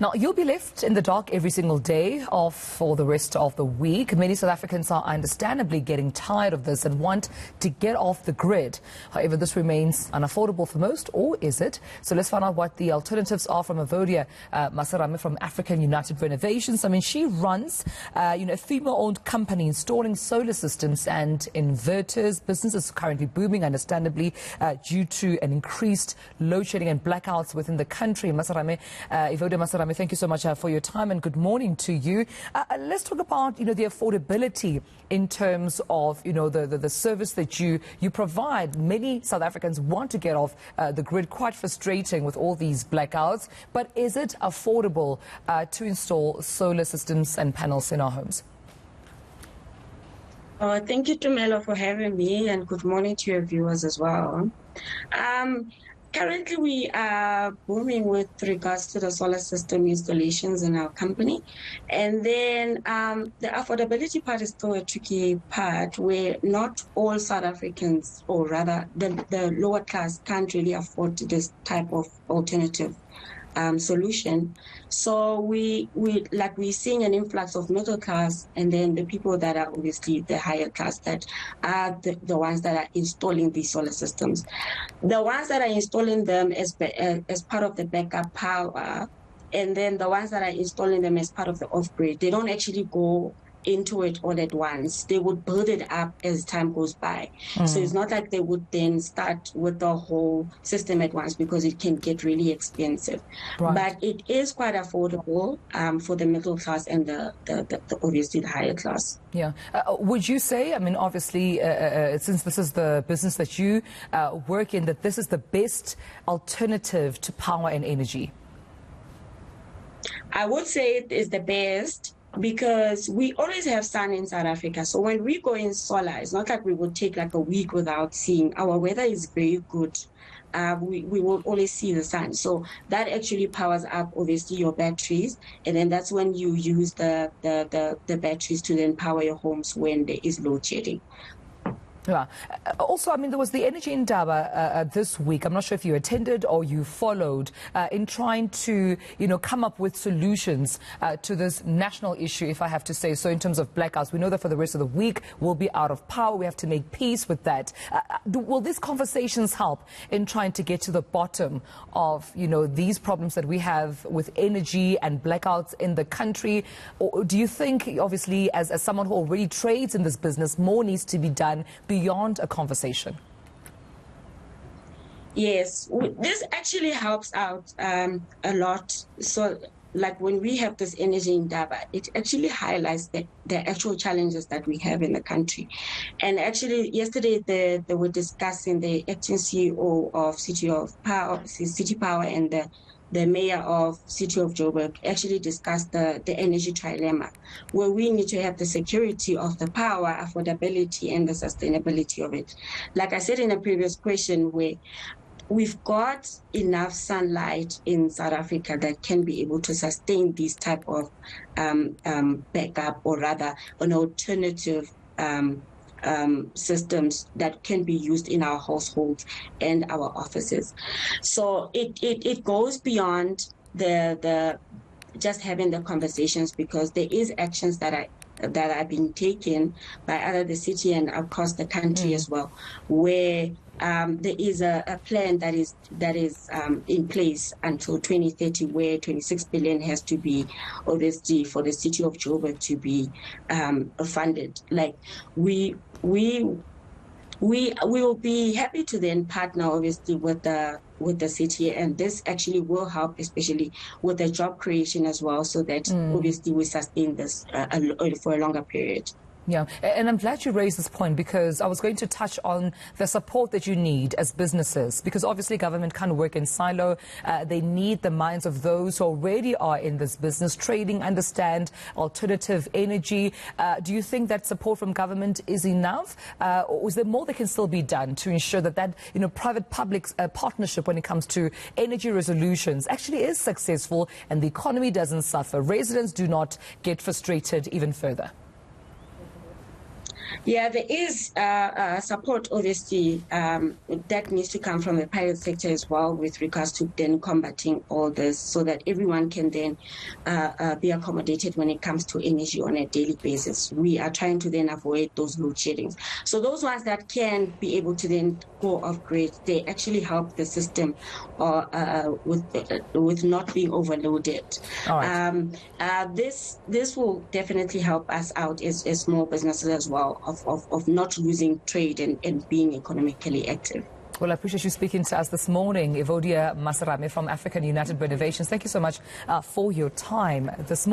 Now, you'll be left in the dark every single day for the rest of the week. Many South Africans are understandably getting tired of this and want to get off the grid. However, this remains unaffordable for most, or is it? So let's find out what the alternatives are from Avodia Masarame from African United Renovations. I mean, she runs a female-owned company installing solar systems and inverters. Business is currently booming, understandably, due to an increased load shedding and blackouts within the country. Avodia Masarame, thank you so much for your time and good morning to you. Let's talk about, the affordability in terms of, the service that you provide. Many South Africans want to get off the grid, quite frustrating with all these blackouts. But is it affordable to install solar systems and panels in our homes? Thank you, Tumelo, for having me, and good morning to your viewers as well. Currently, we are booming with regards to the solar system installations in our company. And then the affordability part is still a tricky part where not all South Africans, or rather the lower class, can't really afford this type of alternative solution. So we're seeing an influx of middle class, and then the people that are obviously the higher class that are the ones that are installing these solar systems. The ones that are installing them as part of the backup power, and then the ones that are installing them as part of the off-grid, they don't actually go into it all at once. They would build it up as time goes by. So it's not like they would then start with the whole system at once, because it can get really expensive. Right. But it is quite affordable for the middle class and the obviously the higher class. Yeah. Would you say, I mean, obviously, since this is the business that you work in, that this is the best alternative to power and energy? I would say it is the best, because we always have sun in South Africa. So when we go in solar, it's not like we would take like a week without seeing. Our weather is very good. We will always see the sun. So that actually powers up, obviously, your batteries. And then that's when you use the batteries to then power your homes when there is load shedding. Yeah. Also, I mean, there was the Energy Indaba this week. I'm not sure if you attended or you followed in trying to, come up with solutions to this national issue, if I have to say so, in terms of blackouts. We know that for the rest of the week we'll be out of power. We have to make peace with that. Will these conversations help in trying to get to the bottom of, these problems that we have with energy and blackouts in the country? Or do you think, obviously, as someone who already trades in this business, more needs to be done beyond a conversation? Yes, this actually helps out a lot. So like when we have this Energy Indaba, it actually highlights the actual challenges that we have in the country. And actually yesterday they were discussing, the acting CEO of City Power and the mayor of City of Joburg actually discussed the energy trilemma, where we need to have the security of the power, affordability, and the sustainability of it. Like I said in a previous question, where we've got enough sunlight in South Africa that can be able to sustain these type of backup, or rather an alternative systems that can be used in our households and our offices. So it goes beyond the just having the conversations, because there is actions that are being taken by either the city and across the country as well, where there is a plan that is in place until 2030, where 26 billion has to be, obviously, for the city of Joburg to be funded. Like we will be happy to then partner, obviously, with the city, and this actually will help, especially with the job creation as well, so that obviously we sustain this for a longer period. Yeah, and I'm glad you raised this point, because I was going to touch on the support that you need as businesses, because obviously government can't work in silo. They need the minds of those who already are in this business, trading, understand alternative energy. Do you think that support from government is enough, or is there more that can still be done to ensure that private-public partnership when it comes to energy resolutions actually is successful and the economy doesn't suffer, residents do not get frustrated even further? Yeah, there is support, obviously, that needs to come from the private sector as well with regards to then combating all this so that everyone can then be accommodated when it comes to energy on a daily basis. We are trying to then avoid those load sheddings. So those ones that can be able to then go off grid, they actually help the system with not being overloaded. All right. This will definitely help us out as small businesses as well of not losing trade and being economically active. Well, I appreciate you speaking to us this morning. Evodia Masarame from African United Renovations. Thank you so much for your time this morning.